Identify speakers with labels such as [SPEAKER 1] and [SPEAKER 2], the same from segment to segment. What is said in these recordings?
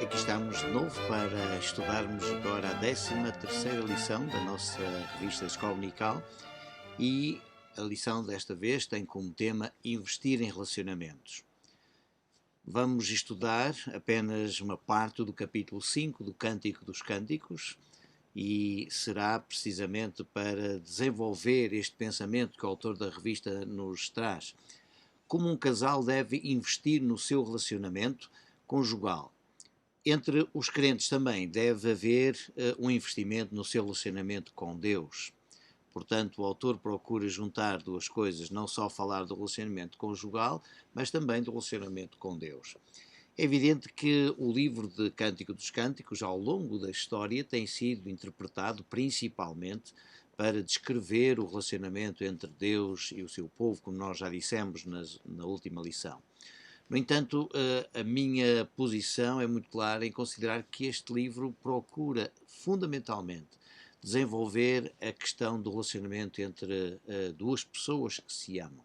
[SPEAKER 1] Aqui estamos de novo para estudarmos agora a 13ª lição da nossa revista Escola Dominical e a lição desta vez tem como tema investir em relacionamentos. Vamos estudar apenas uma parte do capítulo 5 do Cântico dos Cânticos e será precisamente para desenvolver este pensamento que o autor da revista nos traz. Como um casal deve investir no seu relacionamento conjugal. Entre os crentes também deve haver um investimento no seu relacionamento com Deus. Portanto, o autor procura juntar duas coisas, não só falar do relacionamento conjugal, mas também do relacionamento com Deus. É evidente que o livro de Cântico dos Cânticos, ao longo da história, tem sido interpretado principalmente para descrever o relacionamento entre Deus e o seu povo, como nós já dissemos na última lição. No entanto, a minha posição é muito clara em considerar que este livro procura, fundamentalmente, desenvolver a questão do relacionamento entre duas pessoas que se amam.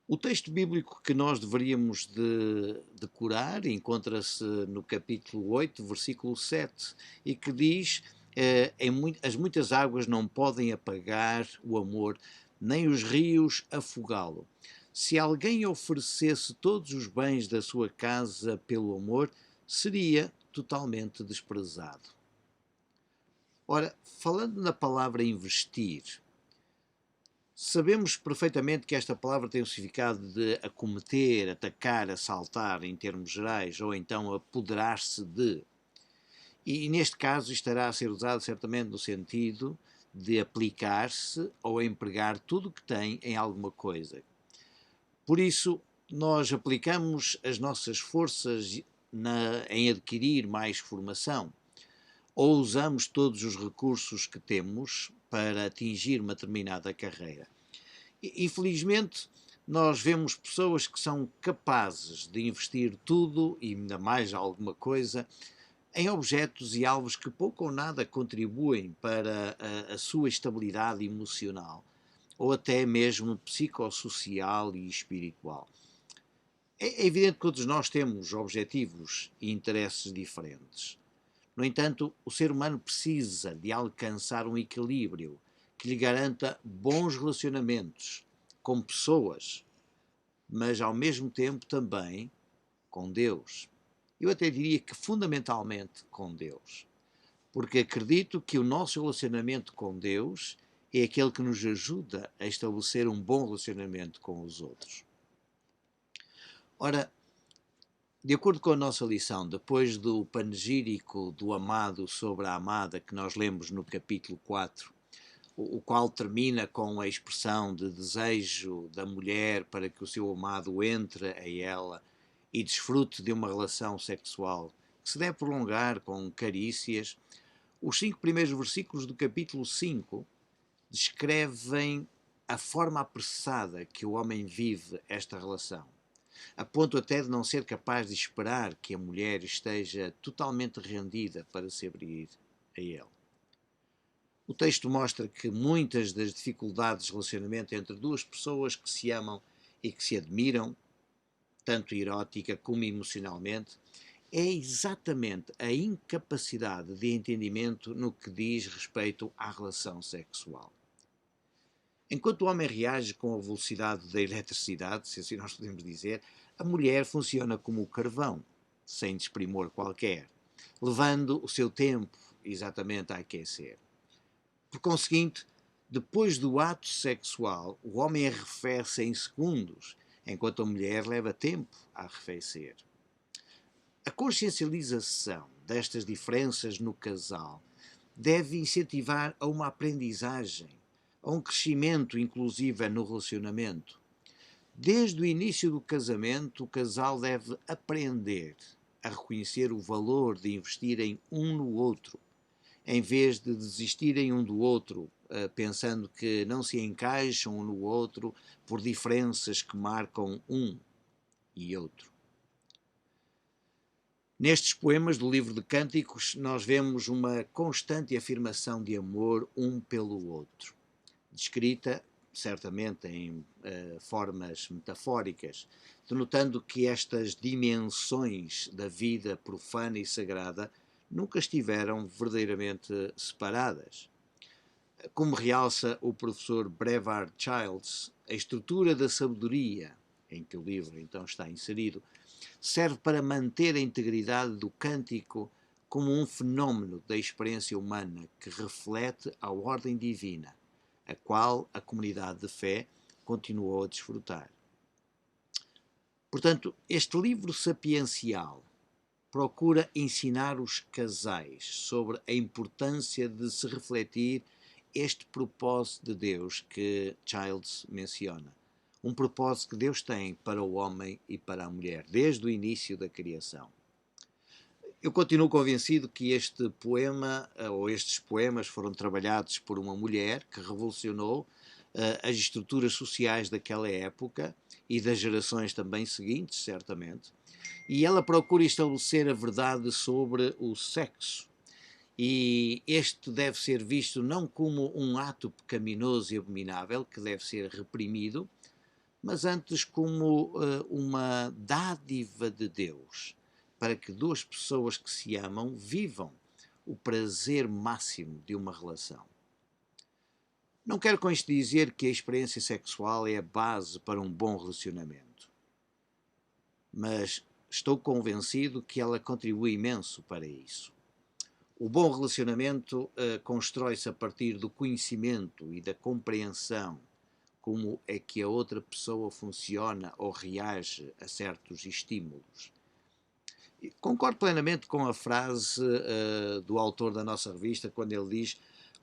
[SPEAKER 1] O texto bíblico que nós deveríamos de decorar encontra-se no capítulo 8, versículo 7, e que diz: as muitas águas não podem apagar o amor, nem os rios afogá-lo. Se alguém oferecesse todos os bens da sua casa pelo amor, seria totalmente desprezado. Ora, falando na palavra investir, sabemos perfeitamente que esta palavra tem o significado de acometer, atacar, assaltar em termos gerais, ou então apoderar-se de. E neste caso estará a ser usado certamente no sentido de aplicar-se ou empregar tudo o que tem em alguma coisa. Por isso, nós aplicamos as nossas forças em adquirir mais formação, ou usamos todos os recursos que temos para atingir uma determinada carreira. Infelizmente, nós vemos pessoas que são capazes de investir tudo, e ainda mais alguma coisa, em objetos e alvos que pouco ou nada contribuem para a sua estabilidade emocional, ou até mesmo psicossocial e espiritual. É evidente que todos nós temos objetivos e interesses diferentes. No entanto, o ser humano precisa de alcançar um equilíbrio que lhe garanta bons relacionamentos com pessoas, mas ao mesmo tempo também com Deus. Eu até diria que fundamentalmente com Deus. Porque acredito que o nosso relacionamento com Deus é aquele que nos ajuda a estabelecer um bom relacionamento com os outros. Ora, de acordo com a nossa lição, depois do panegírico do amado sobre a amada que nós lemos no capítulo 4, o qual termina com a expressão de desejo da mulher para que o seu amado entre a ela e desfrute de uma relação sexual que se deve prolongar com carícias, os 5 primeiros versículos do capítulo 5 descrevem a forma apressada que o homem vive esta relação, a ponto até de não ser capaz de esperar que a mulher esteja totalmente rendida para se abrir a ele. O texto mostra que muitas das dificuldades de relacionamento entre duas pessoas que se amam e que se admiram, tanto erótica como emocionalmente, é exatamente a incapacidade de entendimento no que diz respeito à relação sexual. Enquanto o homem reage com a velocidade da eletricidade, se assim nós podemos dizer, a mulher funciona como o carvão, sem desprimor qualquer, levando o seu tempo exatamente a aquecer. Por conseguinte, depois do ato sexual, o homem arrefece em segundos, enquanto a mulher leva tempo a arrefecer. A consciencialização destas diferenças no casal deve incentivar a uma aprendizagem, a um crescimento inclusive no relacionamento. Desde o início do casamento, o casal deve aprender a reconhecer o valor de investirem um no outro, em vez de desistirem um do outro, pensando que não se encaixam um no outro por diferenças que marcam um e outro. Nestes poemas do livro de Cânticos, nós vemos uma constante afirmação de amor um pelo outro, descrita certamente em formas metafóricas, denotando que estas dimensões da vida profana e sagrada nunca estiveram verdadeiramente separadas. Como realça o professor Brevard Childs, a estrutura da sabedoria, em que o livro então está inserido, serve para manter a integridade do cântico como um fenómeno da experiência humana que reflete a ordem divina, a qual a comunidade de fé continuou a desfrutar. Portanto, este livro sapiencial procura ensinar os casais sobre a importância de se refletir este propósito de Deus que Childs menciona. Um propósito que Deus tem para o homem e para a mulher, desde o início da criação. Eu continuo convencido que este poema, ou estes poemas, foram trabalhados por uma mulher que revolucionou as estruturas sociais daquela época e das gerações também seguintes, certamente. E ela procura estabelecer a verdade sobre o sexo. E este deve ser visto não como um ato pecaminoso e abominável que deve ser reprimido, mas antes como uma dádiva de Deus, para que duas pessoas que se amam vivam o prazer máximo de uma relação. Não quero com isto dizer que a experiência sexual é a base para um bom relacionamento, mas estou convencido que ela contribui imenso para isso. O bom relacionamento constrói-se a partir do conhecimento e da compreensão como é que a outra pessoa funciona ou reage a certos estímulos. Concordo plenamente com a frase do autor da nossa revista, quando ele diz: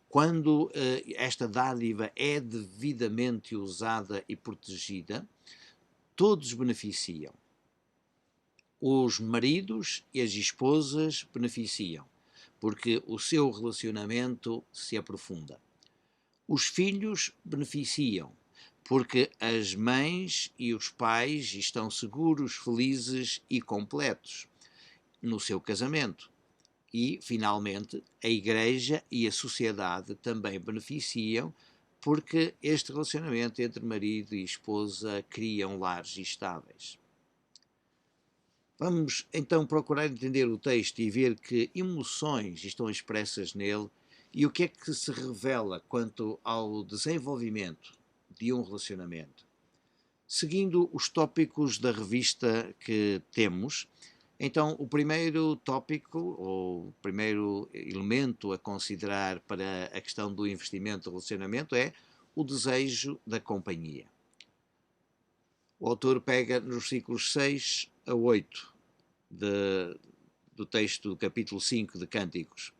[SPEAKER 1] quando esta dádiva é devidamente usada e protegida, todos beneficiam. Os maridos e as esposas beneficiam, porque o seu relacionamento se aprofunda. Os filhos beneficiam, porque as mães e os pais estão seguros, felizes e completos no seu casamento. E, finalmente, a Igreja e a sociedade também beneficiam, porque este relacionamento entre marido e esposa criam lares estáveis. Vamos então procurar entender o texto e ver que emoções estão expressas nele e o que é que se revela quanto ao desenvolvimento de um relacionamento. Seguindo os tópicos da revista que temos, então o primeiro tópico, ou o primeiro elemento a considerar para a questão do investimento do relacionamento é o desejo da companhia. O autor pega nos versículos 6 a 8 do texto do capítulo 5 de Cânticos.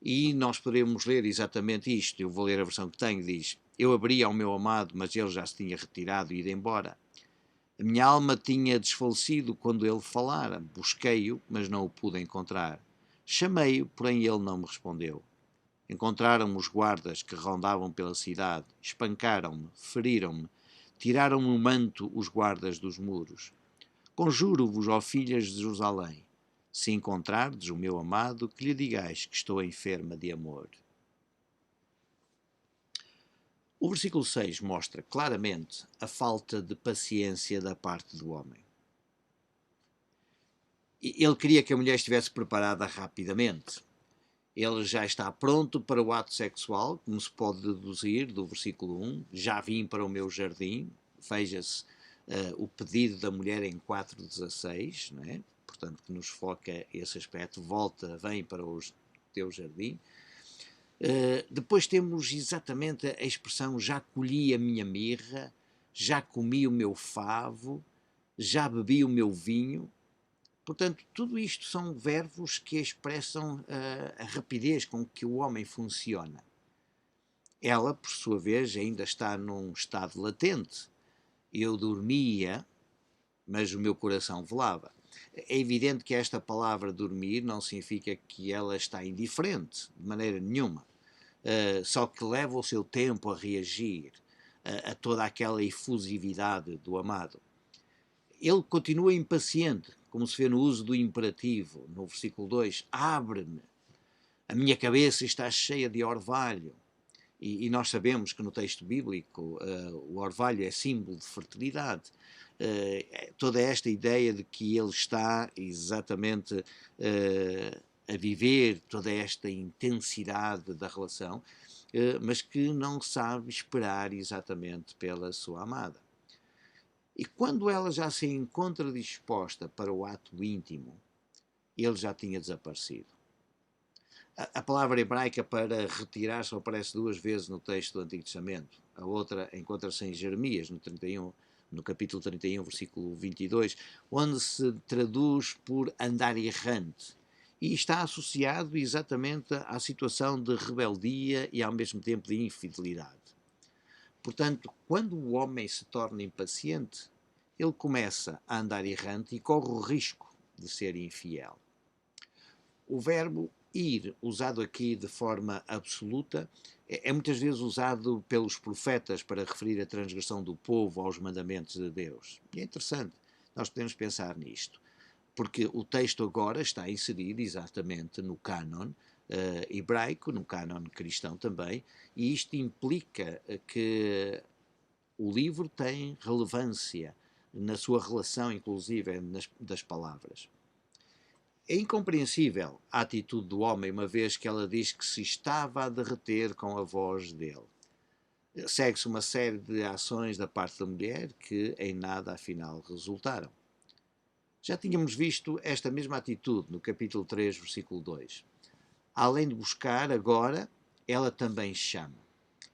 [SPEAKER 1] E nós podemos ler exatamente isto. Eu vou ler a versão que tenho. Diz: eu abri ao meu amado, mas ele já se tinha retirado e ido embora. A minha alma tinha desfalecido quando ele falara. Busquei-o, mas não o pude encontrar. Chamei-o, porém ele não me respondeu. Encontraram-me os guardas que rondavam pela cidade. Espancaram-me, feriram-me. Tiraram-me o manto os guardas dos muros. Conjuro-vos, ó filhas de Jerusalém, se encontrardes o meu amado, que lhe digais que estou enferma de amor. O versículo 6 mostra claramente a falta de paciência da parte do homem. Ele queria que a mulher estivesse preparada rapidamente. Ele já está pronto para o ato sexual, como se pode deduzir do versículo 1. Já vim para o meu jardim. Veja-se o pedido da mulher em 4,16, não é? Portanto, que nos foca esse aspecto. Volta, vem para o teu jardim. Depois temos exatamente a expressão: já colhi a minha mirra, já comi o meu favo, já bebi o meu vinho. Portanto, tudo isto são verbos que expressam a rapidez com que o homem funciona. Ela, por sua vez, ainda está num estado latente. Eu dormia, mas o meu coração velava. É evidente que esta palavra dormir não significa que ela está indiferente, de maneira nenhuma. Só que leva o seu tempo a reagir a toda aquela efusividade do amado. Ele continua impaciente, como se vê no uso do imperativo, no versículo 2, abre-me, a minha cabeça está cheia de orvalho. E nós sabemos que no texto bíblico o orvalho é símbolo de fertilidade. Toda esta ideia de que ele está exatamente a viver toda esta intensidade da relação, mas que não sabe esperar exatamente pela sua amada. E quando ela já se encontra disposta para o ato íntimo, ele já tinha desaparecido. A palavra hebraica para retirar só aparece duas vezes no texto do Antigo Testamento. A outra encontra-se em Jeremias, no capítulo 31, versículo 22, onde se traduz por andar errante. E está associado exatamente à situação de rebeldia e ao mesmo tempo de infidelidade. Portanto, quando o homem se torna impaciente, ele começa a andar errante e corre o risco de ser infiel. O verbo ir, usado aqui de forma absoluta, é muitas vezes usado pelos profetas para referir a transgressão do povo aos mandamentos de Deus. E é interessante, nós podemos pensar nisto, porque o texto agora está inserido exatamente no cânon hebraico, no cânon cristão também, e isto implica que o livro tem relevância na sua relação, inclusive, das palavras. É incompreensível a atitude do homem, uma vez que ela diz que se estava a derreter com a voz dele. Segue-se uma série de ações da parte da mulher que em nada, afinal, resultaram. Já tínhamos visto esta mesma atitude no capítulo 3, versículo 2. Além de buscar, agora, ela também chama.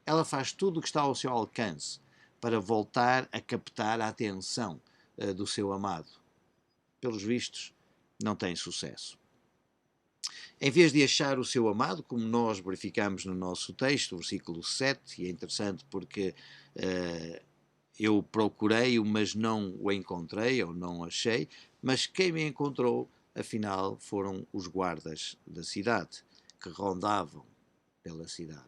[SPEAKER 1] Ela faz tudo o que está ao seu alcance para voltar a captar a atenção do seu amado. Pelos vistos, não tem sucesso. Em vez de achar o seu amado, como nós verificamos no nosso texto, versículo 7, e é interessante porque eu procurei-o, mas não o encontrei, ou não achei, mas quem me encontrou, afinal, foram os guardas da cidade, que rondavam pela cidade.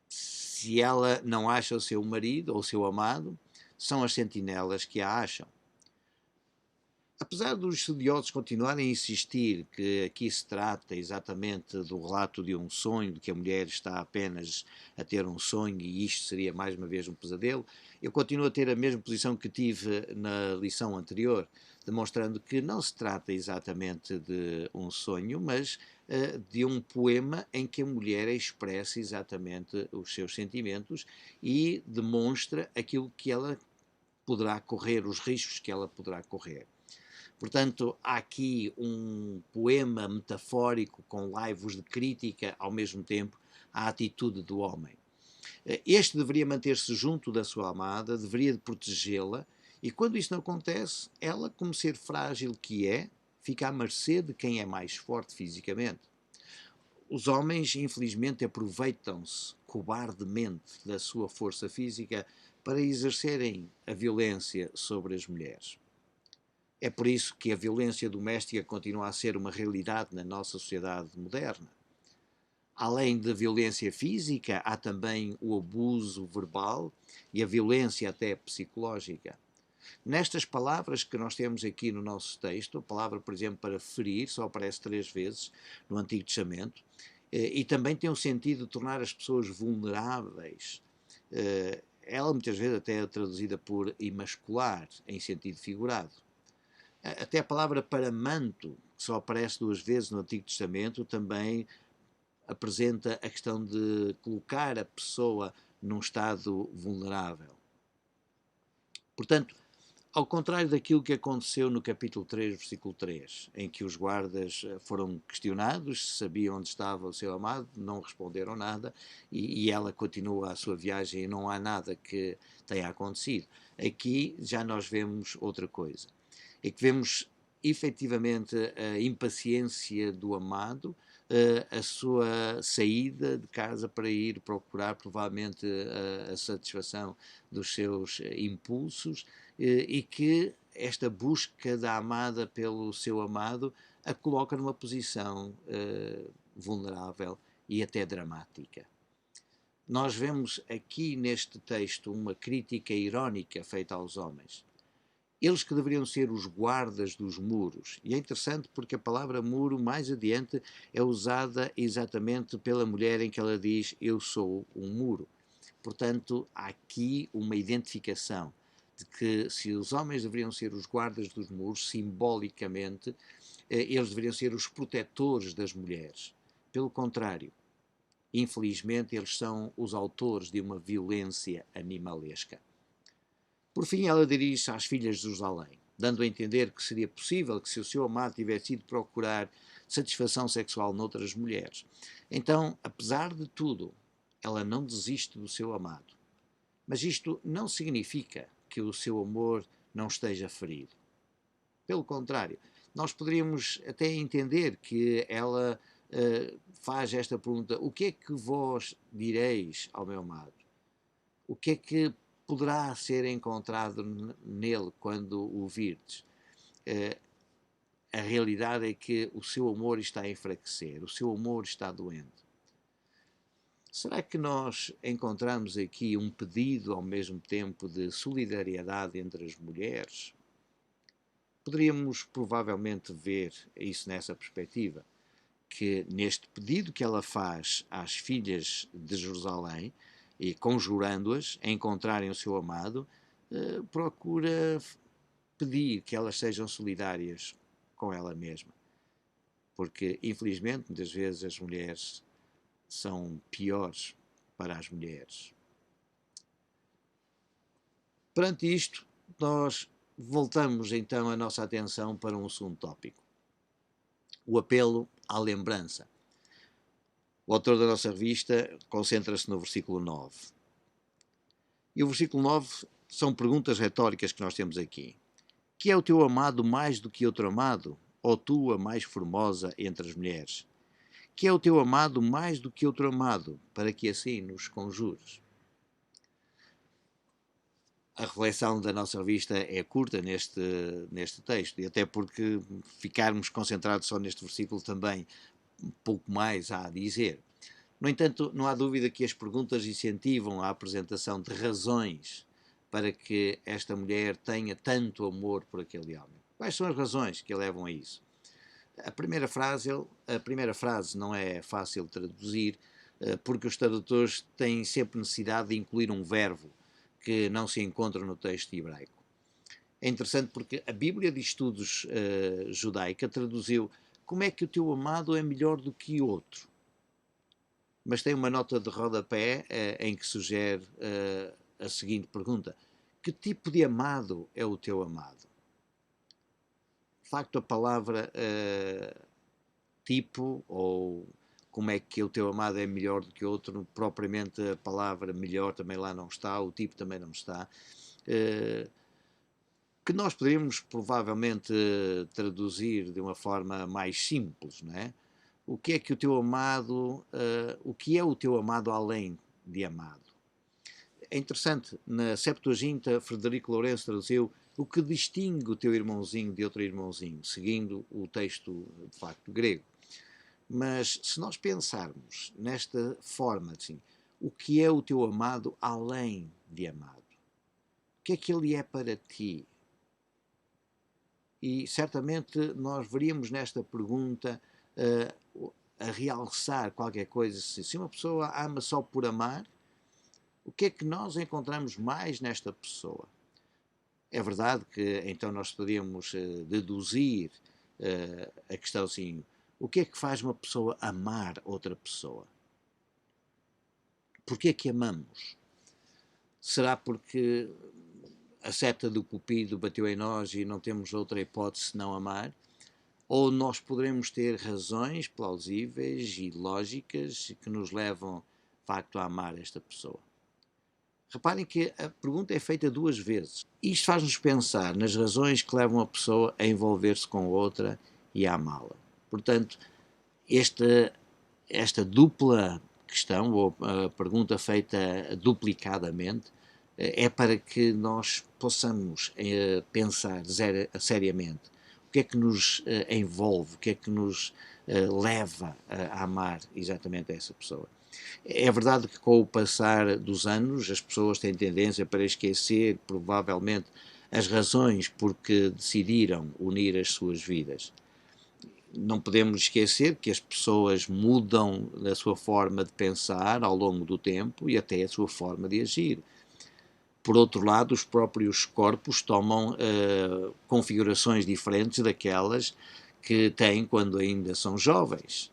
[SPEAKER 1] Se ela não acha o seu marido ou o seu amado, são as sentinelas que a acham. Apesar dos estudiosos continuarem a insistir que aqui se trata exatamente do relato de um sonho, de que a mulher está apenas a ter um sonho e isto seria mais uma vez um pesadelo, eu continuo a ter a mesma posição que tive na lição anterior, demonstrando que não se trata exatamente de um sonho, mas de um poema em que a mulher expressa exatamente os seus sentimentos e demonstra aquilo que ela poderá correr, os riscos que ela poderá correr. Portanto, há aqui um poema metafórico com laivos de crítica ao mesmo tempo à atitude do homem. Este deveria manter-se junto da sua amada, deveria de protegê-la, e quando isso não acontece, ela, como ser frágil que é, fica à mercê de quem é mais forte fisicamente. Os homens, infelizmente, aproveitam-se cobardemente da sua força física para exercerem a violência sobre as mulheres. É por isso que a violência doméstica continua a ser uma realidade na nossa sociedade moderna. Além da violência física, há também o abuso verbal e a violência até psicológica. Nestas palavras que nós temos aqui no nosso texto, a palavra, por exemplo, para ferir, só aparece 3 vezes no Antigo Testamento, e também tem o sentido de tornar as pessoas vulneráveis. Ela muitas vezes até é traduzida por emascular, em sentido figurado. Até a palavra para manto, que só aparece 2 vezes no Antigo Testamento, também apresenta a questão de colocar a pessoa num estado vulnerável. Portanto, ao contrário daquilo que aconteceu no capítulo 3, versículo 3, em que os guardas foram questionados se sabiam onde estava o seu amado, não responderam nada e ela continua a sua viagem e não há nada que tenha acontecido. Aqui já nós vemos outra coisa. É que vemos efetivamente a impaciência do amado, a sua saída de casa para ir procurar provavelmente a satisfação dos seus impulsos, e que esta busca da amada pelo seu amado a coloca numa posição vulnerável e até dramática. Nós vemos aqui neste texto uma crítica irónica feita aos homens. Eles que deveriam ser os guardas dos muros. E é interessante porque a palavra muro, mais adiante, é usada exatamente pela mulher em que ela diz: Eu sou um muro. Portanto, há aqui uma identificação de que se os homens deveriam ser os guardas dos muros, simbolicamente, eles deveriam ser os protetores das mulheres. Pelo contrário, infelizmente, eles são os autores de uma violência animalesca. Por fim, ela dirige-se às filhas de Jerusalém, dando a entender que seria possível que, se o seu amado tivesse ido procurar satisfação sexual noutras mulheres, então, apesar de tudo, ela não desiste do seu amado. Mas isto não significa que o seu amor não esteja ferido. Pelo contrário, nós poderíamos até entender que ela faz esta pergunta: o que é que vós direis ao meu amado? O que é que poderá ser encontrado nele quando o virdes? A realidade é que o seu amor está a enfraquecer, o seu amor está doente. Será que nós encontramos aqui um pedido ao mesmo tempo de solidariedade entre as mulheres? Poderíamos provavelmente ver isso nessa perspectiva, que neste pedido que ela faz às filhas de Jerusalém, e conjurando-as a encontrarem o seu amado, procura pedir que elas sejam solidárias com ela mesma. Porque, infelizmente, muitas vezes as mulheres são piores para as mulheres. Perante isto, nós voltamos então a nossa atenção para um segundo tópico: o apelo à lembrança. O autor da nossa revista concentra-se no versículo 9. E o versículo 9 são perguntas retóricas que nós temos aqui. Que é o teu amado mais do que outro amado? Ou tu a mais formosa entre as mulheres? Que é o teu amado mais do que outro amado, para que assim nos conjures? A reflexão da nossa revista é curta neste texto, e até porque ficarmos concentrados só neste versículo também pouco mais há a dizer. No entanto, não há dúvida que as perguntas incentivam a apresentação de razões para que esta mulher tenha tanto amor por aquele homem. Quais são as razões que a levam a isso? A primeira frase não é fácil de traduzir, porque os tradutores têm sempre necessidade de incluir um verbo que não se encontra no texto hebraico. É interessante porque a Bíblia de Estudos Judaica traduziu: como é que o teu amado é melhor do que outro? Mas tem uma nota de rodapé em que sugere a seguinte pergunta: que tipo de amado é o teu amado? De facto, a palavra tipo, ou como é que o teu amado é melhor do que outro, propriamente a palavra melhor também lá não está, o tipo também não está, que nós poderíamos provavelmente traduzir de uma forma mais simples, não é? O que é que o teu amado, o que é o teu amado além de amado? É interessante, na Septuaginta, Frederico Lourenço traduziu: o que distingue o teu irmãozinho de outro irmãozinho, seguindo o texto, de facto, grego. Mas se nós pensarmos nesta forma, assim, o que é o teu amado além de amado? O que é que ele é para ti? E certamente nós veríamos nesta pergunta a realçar qualquer coisa. Se uma pessoa ama só por amar, o que é que nós encontramos mais nesta pessoa? É verdade que então nós podíamos deduzir a questão assim: o que é que faz uma pessoa amar outra pessoa? Porquê é que amamos? Será porque a seta do cupido bateu em nós e não temos outra hipótese senão amar? Ou nós poderemos ter razões plausíveis e lógicas que nos levam, de facto, a amar esta pessoa? Reparem que a pergunta é feita duas vezes. Isto faz-nos pensar nas razões que levam a pessoa a envolver-se com outra e a amá-la. Portanto, esta dupla questão, ou a pergunta feita duplicadamente, é para que nós possamos pensar seriamente o que é que nos envolve, o que é que nos leva a amar exatamente essa pessoa. É verdade que com o passar dos anos as pessoas têm tendência para esquecer, provavelmente, as razões por que decidiram unir as suas vidas. Não podemos esquecer que as pessoas mudam a sua forma de pensar ao longo do tempo e até a sua forma de agir. Por outro lado, os próprios corpos tomam configurações diferentes daquelas que têm quando ainda são jovens.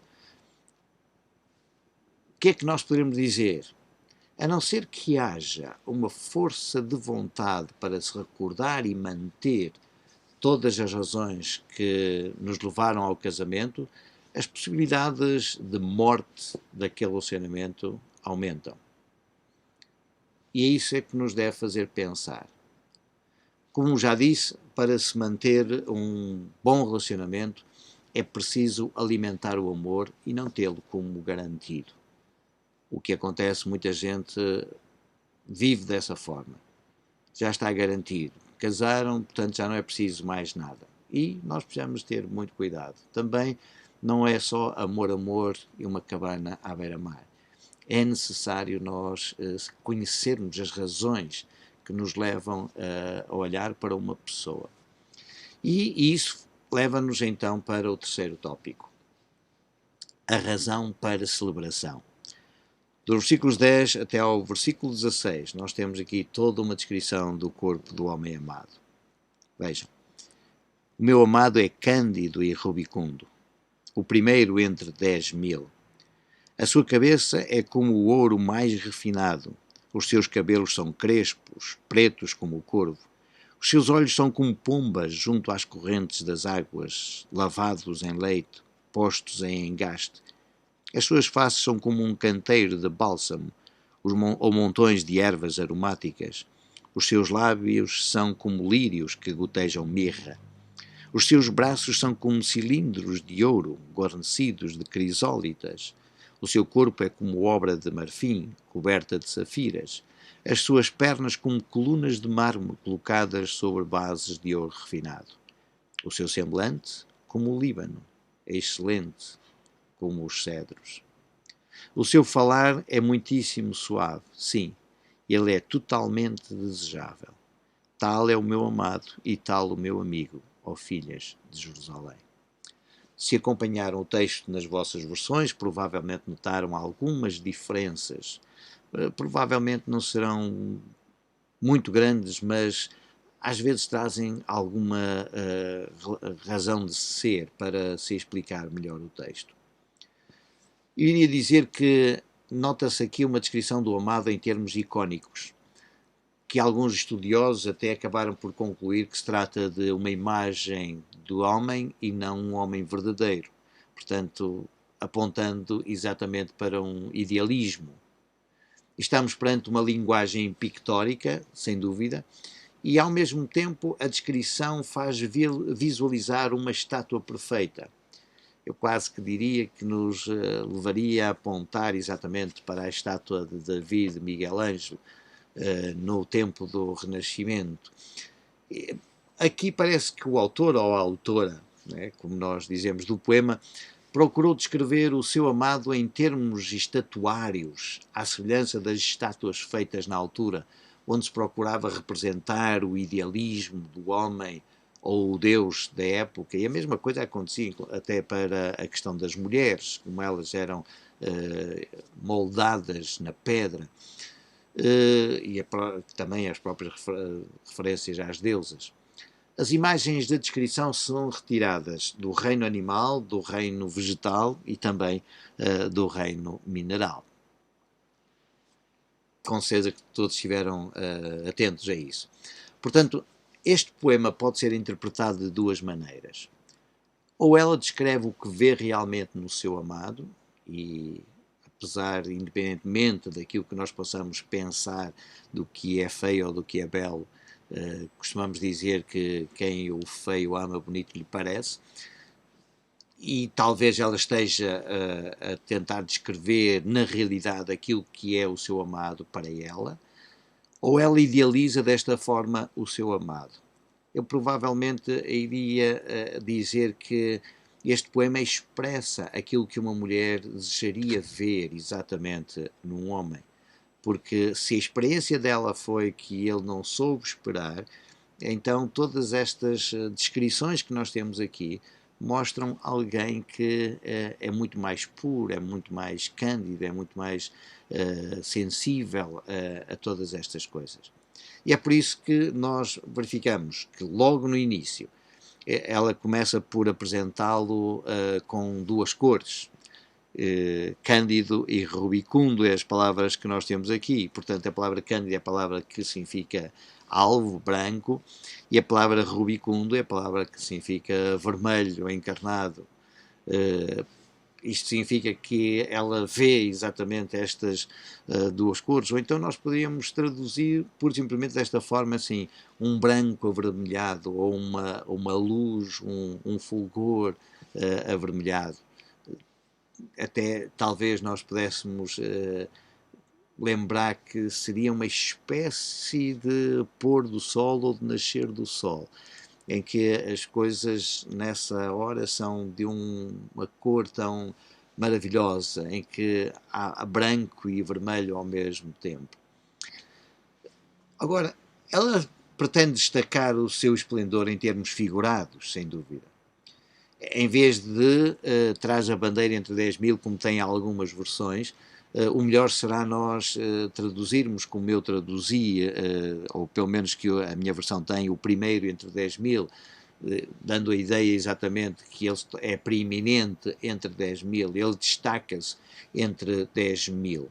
[SPEAKER 1] O que é que nós podemos dizer? A não ser que haja uma força de vontade para se recordar e manter todas as razões que nos levaram ao casamento, as possibilidades de morte daquele relacionamento aumentam. E é isso que nos deve fazer pensar. Como já disse, para se manter um bom relacionamento é preciso alimentar o amor e não tê-lo como garantido. O que acontece, muita gente vive dessa forma. Já está garantido. Casaram, portanto já não é preciso mais nada. E nós precisamos ter muito cuidado. Também não é só amor, amor e uma cabana à beira-mar. É necessário nós conhecermos as razões que nos levam a olhar para uma pessoa. E isso leva-nos então para o terceiro tópico. A razão para celebração. Dos versículos 10 até ao versículo 16, nós temos aqui toda uma descrição do corpo do homem amado. Vejam. O meu amado é cândido e rubicundo, o primeiro entre 10.000. A sua cabeça é como o ouro mais refinado. Os seus cabelos são crespos, pretos como o corvo. Os seus olhos são como pombas junto às correntes das águas, lavados em leite, postos em engaste. As suas faces são como um canteiro de bálsamo, ou montões de ervas aromáticas. Os seus lábios são como lírios que gotejam mirra. Os seus braços são como cilindros de ouro, guarnecidos de crisólitas. O seu corpo é como obra de marfim, coberta de safiras. As suas pernas como colunas de mármore colocadas sobre bases de ouro refinado. O seu semblante como o Líbano, excelente como os cedros. O seu falar é muitíssimo suave, sim, ele é totalmente desejável. Tal é o meu amado e tal o meu amigo, ó filhas de Jerusalém. Se acompanharam o texto nas vossas versões, provavelmente notaram algumas diferenças. Provavelmente não serão muito grandes, mas às vezes trazem alguma razão de ser para se explicar melhor o texto. Eu iria dizer que nota-se aqui uma descrição do amado em termos icónicos, que alguns estudiosos até acabaram por concluir que se trata de uma imagem do homem e não um homem verdadeiro, portanto, apontando exatamente para um idealismo. Estamos perante uma linguagem pictórica, sem dúvida, e ao mesmo tempo a descrição faz visualizar uma estátua perfeita. Eu quase que diria que nos levaria a apontar exatamente para a estátua de Davi de Miguel Ângelo, no tempo do Renascimento. Aqui parece que o autor ou a autora, né, como nós dizemos, do poema, procurou descrever o seu amado em termos estatuários, à semelhança das estátuas feitas na altura, onde se procurava representar o idealismo do homem ou o Deus da época, e a mesma coisa acontecia até para a questão das mulheres, como elas eram moldadas na pedra, e também as próprias referências às deusas. As imagens da descrição são retiradas do reino animal, do reino vegetal e também do reino mineral. Com certeza que todos estiveram atentos a isso. Portanto, este poema pode ser interpretado de duas maneiras. Ou ela descreve o que vê realmente no seu amado, e apesar, independentemente daquilo que nós possamos pensar do que é feio ou do que é belo, costumamos dizer que quem o feio ama, bonito lhe parece, e talvez ela esteja a tentar descrever na realidade aquilo que é o seu amado para ela, ou ela idealiza desta forma o seu amado. Eu provavelmente iria dizer que este poema expressa aquilo que uma mulher desejaria ver exatamente num homem. Porque se a experiência dela foi que ele não soube esperar, Então, todas estas descrições que nós temos aqui mostram alguém que é muito mais puro, é muito mais cândido, é muito mais sensível a todas estas coisas. E é por isso que nós verificamos que logo no início ela começa por apresentá-lo com duas cores, cândido e rubicundo, é as palavras que nós temos aqui. Portanto, a palavra cândido é a palavra que significa alvo, branco, e a palavra rubicundo é a palavra que significa vermelho, encarnado. Isto significa que ela vê exatamente estas duas cores, ou então nós poderíamos traduzir por simplesmente desta forma assim, um branco avermelhado, ou uma luz, um fulgor avermelhado. Até talvez nós pudéssemos lembrar que seria uma espécie de pôr do sol ou de nascer do sol, em que as coisas nessa hora são de uma cor tão maravilhosa, em que há branco e vermelho ao mesmo tempo. Agora, ela pretende destacar o seu esplendor em termos figurados, sem dúvida. Em vez de traz a bandeira entre 10.000, como tem algumas versões, o melhor será nós traduzirmos como eu traduzi, ou pelo menos que a minha versão tem, o primeiro entre 10.000, dando a ideia exatamente que ele é preeminente entre 10.000, ele destaca-se entre 10.000.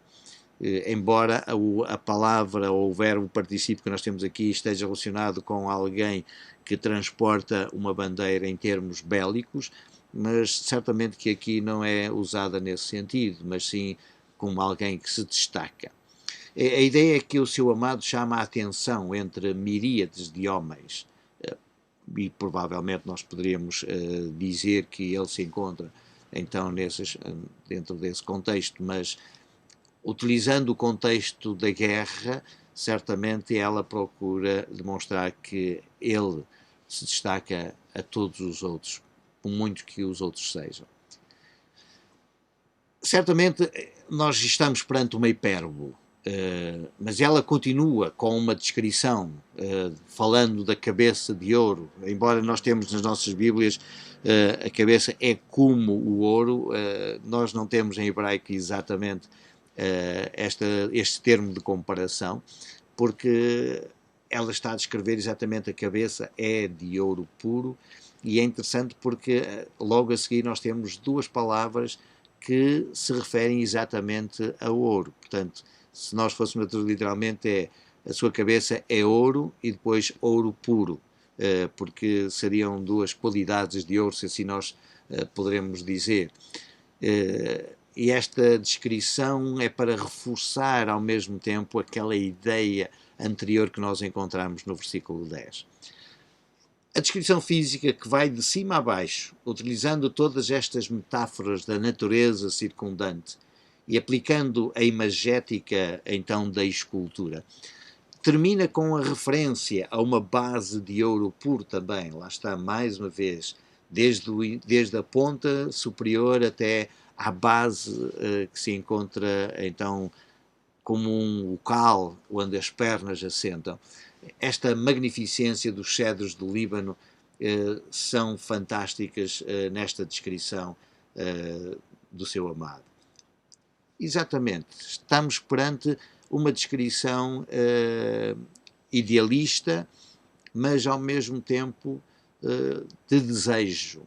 [SPEAKER 1] Embora a palavra ou o verbo particípio que nós temos aqui esteja relacionado com alguém que transporta uma bandeira em termos bélicos, mas certamente que aqui não é usada nesse sentido, mas sim como alguém que se destaca. A ideia é que o seu amado chama a atenção entre miríades de homens, e provavelmente nós poderíamos dizer que ele se encontra então dentro desse contexto, mas utilizando o contexto da guerra, certamente ela procura demonstrar que ele se destaca a todos os outros, por muito que os outros sejam. Certamente nós estamos perante uma hipérbole, mas ela continua com uma descrição, falando da cabeça de ouro, embora nós temos nas nossas Bíblias a cabeça é como o ouro, nós não temos em hebraico exatamente este termo de comparação, porque ela está a descrever exatamente a cabeça é de ouro puro, e é interessante porque logo a seguir nós temos duas palavras que se referem exatamente a ouro. Portanto, se nós fôssemos literalmente, a sua cabeça é ouro e depois ouro puro, porque seriam duas qualidades de ouro, se assim nós poderemos dizer. E esta descrição é para reforçar ao mesmo tempo aquela ideia anterior que nós encontramos no versículo 10. A descrição física que vai de cima a baixo, utilizando todas estas metáforas da natureza circundante e aplicando a imagética então da escultura, termina com a referência a uma base de ouro puro também. Lá está, mais uma vez, desde a ponta superior até à base que se encontra então como um local onde as pernas assentam. Esta magnificência dos cedros do Líbano são fantásticas nesta descrição do seu amado. Exatamente, estamos perante uma descrição idealista, mas ao mesmo tempo de desejo,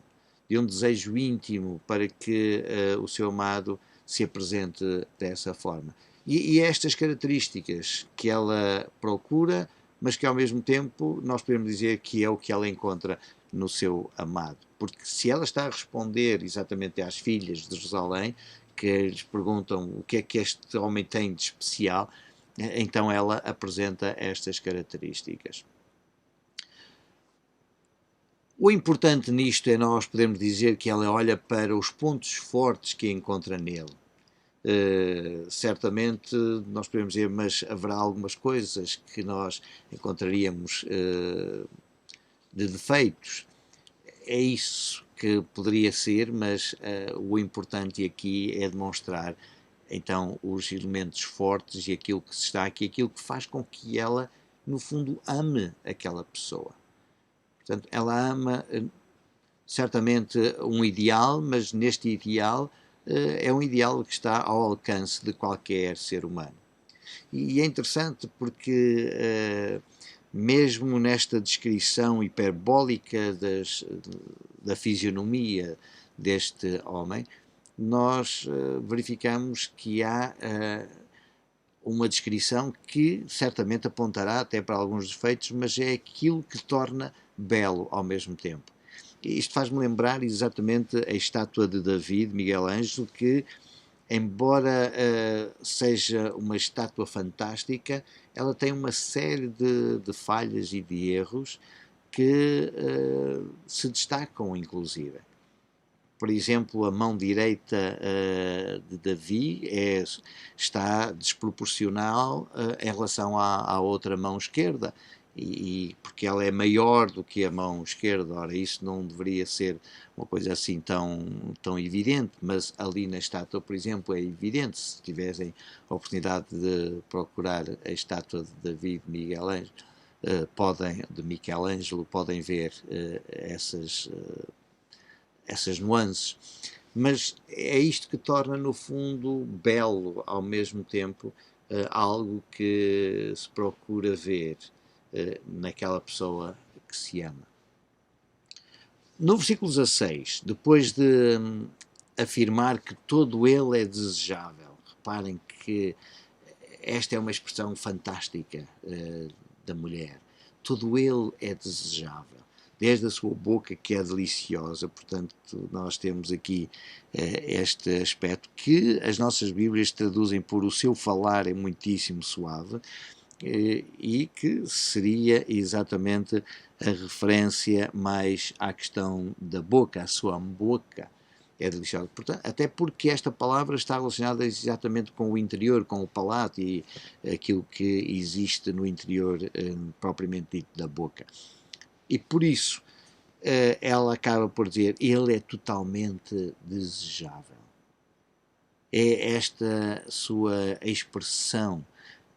[SPEAKER 1] de um desejo íntimo para que o seu amado se apresente dessa forma. E estas características que ela procura, mas que ao mesmo tempo nós podemos dizer que é o que ela encontra no seu amado. Porque se ela está a responder exatamente às filhas de Jerusalém, que lhes perguntam o que é que este homem tem de especial, então ela apresenta estas características. O importante nisto é nós podermos dizer que ela olha para os pontos fortes que encontra nele. Certamente nós podemos dizer, mas haverá algumas coisas que nós encontraríamos de defeitos. É isso que poderia ser, mas o importante aqui é demonstrar então os elementos fortes e aquilo que se está aqui, aquilo que faz com que ela no fundo, ame aquela pessoa. Portanto, ela ama certamente um ideal, mas neste ideal é um ideal que está ao alcance de qualquer ser humano. E é interessante porque, mesmo nesta descrição hiperbólica da fisionomia deste homem, nós verificamos que há uma descrição que certamente apontará até para alguns defeitos, mas é aquilo que torna belo ao mesmo tempo. E isto faz-me lembrar exatamente a estátua de Davi, de Miguel Ângelo, que, embora seja uma estátua fantástica, ela tem uma série de falhas e de erros que se destacam, inclusive. Por exemplo, a mão direita de Davi está desproporcional em relação à outra mão esquerda, porque ela é maior do que a mão esquerda. Ora, isso não deveria ser uma coisa assim tão evidente, mas ali na estátua, por exemplo, é evidente. Se tiverem a oportunidade de procurar a estátua de Davi de Miguel Ângelo, podem ver essas nuances, mas é isto que torna, no fundo, belo ao mesmo tempo, algo que se procura ver naquela pessoa que se ama. No versículo 16, depois de afirmar que todo ele é desejável, reparem que esta é uma expressão fantástica da mulher. Todo ele é desejável. Desde a sua boca, que é deliciosa. Portanto, nós temos aqui este aspecto que as nossas Bíblias traduzem por o seu falar é muitíssimo suave, e que seria exatamente a referência mais à questão da boca, a sua boca é deliciosa. Portanto, até porque esta palavra está relacionada exatamente com o interior, com o palato e aquilo que existe no interior propriamente dito da boca. E por isso ela acaba por dizer, ele é totalmente desejável. É esta sua expressão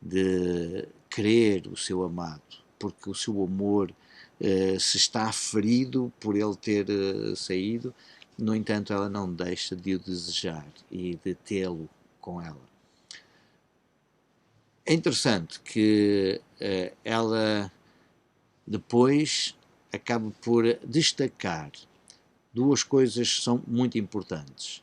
[SPEAKER 1] de querer o seu amado, porque o seu amor se está ferido por ele ter saído, no entanto ela não deixa de o desejar e de tê-lo com ela. É interessante que ela depois acaba por destacar duas coisas que são muito importantes,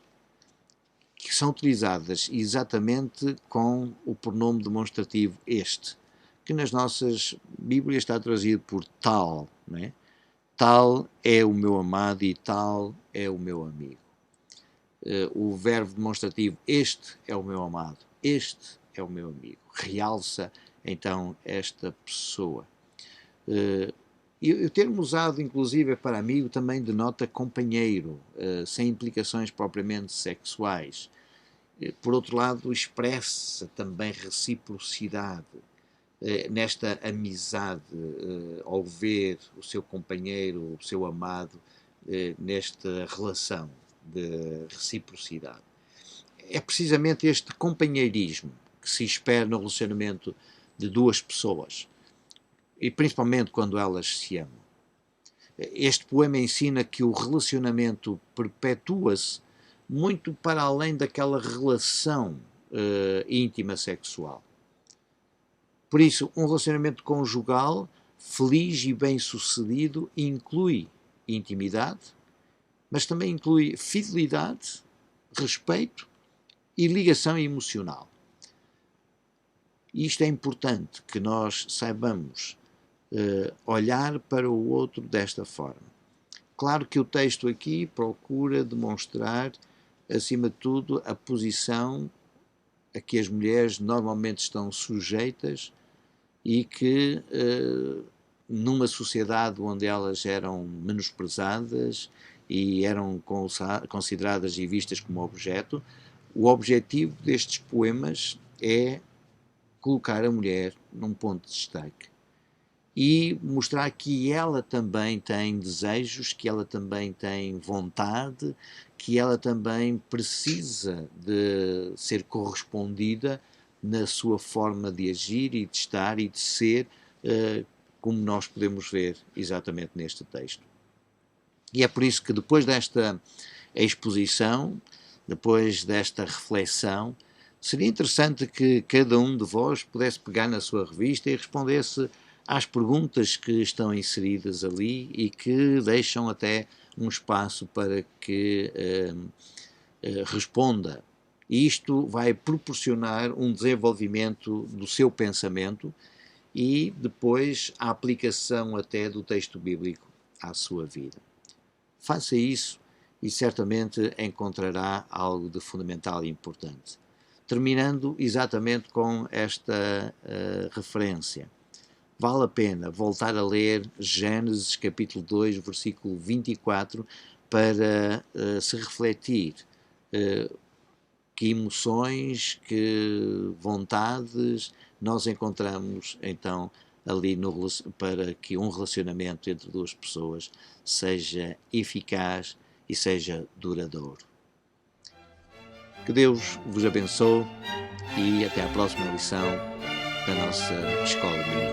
[SPEAKER 1] que são utilizadas exatamente com o pronome demonstrativo este, que nas nossas Bíblias está traduzido por tal, não é? Tal é o meu amado e tal é o meu amigo. O verbo demonstrativo este é o meu amado, este é o meu amigo. Realça então esta pessoa. E o termo usado, inclusive, para amigo também denota companheiro, sem implicações propriamente sexuais. Por outro lado, expressa também reciprocidade nesta amizade, ao ver o seu companheiro, o seu amado, nesta relação de reciprocidade. É precisamente este companheirismo que se espera no relacionamento de duas pessoas, e principalmente quando elas se amam. Este poema ensina que o relacionamento perpetua-se muito para além daquela relação íntima sexual. Por isso, um relacionamento conjugal feliz e bem-sucedido inclui intimidade, mas também inclui fidelidade, respeito e ligação emocional. E isto é importante que nós saibamos olhar para o outro desta forma. Claro que o texto aqui procura demonstrar, acima de tudo, a posição a que as mulheres normalmente estão sujeitas e que, numa sociedade onde elas eram menosprezadas e eram consideradas e vistas como objeto, o objetivo destes poemas é colocar a mulher num ponto de destaque e mostrar que ela também tem desejos, que ela também tem vontade, que ela também precisa de ser correspondida na sua forma de agir e de estar e de ser como nós podemos ver exatamente neste texto. E é por isso que depois desta exposição, depois desta reflexão, seria interessante que cada um de vós pudesse pegar na sua revista e respondesse às perguntas que estão inseridas ali e que deixam até um espaço para que responda. E isto vai proporcionar um desenvolvimento do seu pensamento e depois a aplicação até do texto bíblico à sua vida. Faça isso e certamente encontrará algo de fundamental e importante. Terminando exatamente com esta referência. Vale a pena voltar a ler Gênesis capítulo 2, versículo 24, para se refletir que emoções, que vontades nós encontramos então ali para que um relacionamento entre duas pessoas seja eficaz e seja duradouro. Que Deus vos abençoe e até à próxima lição da nossa Escola Dominical.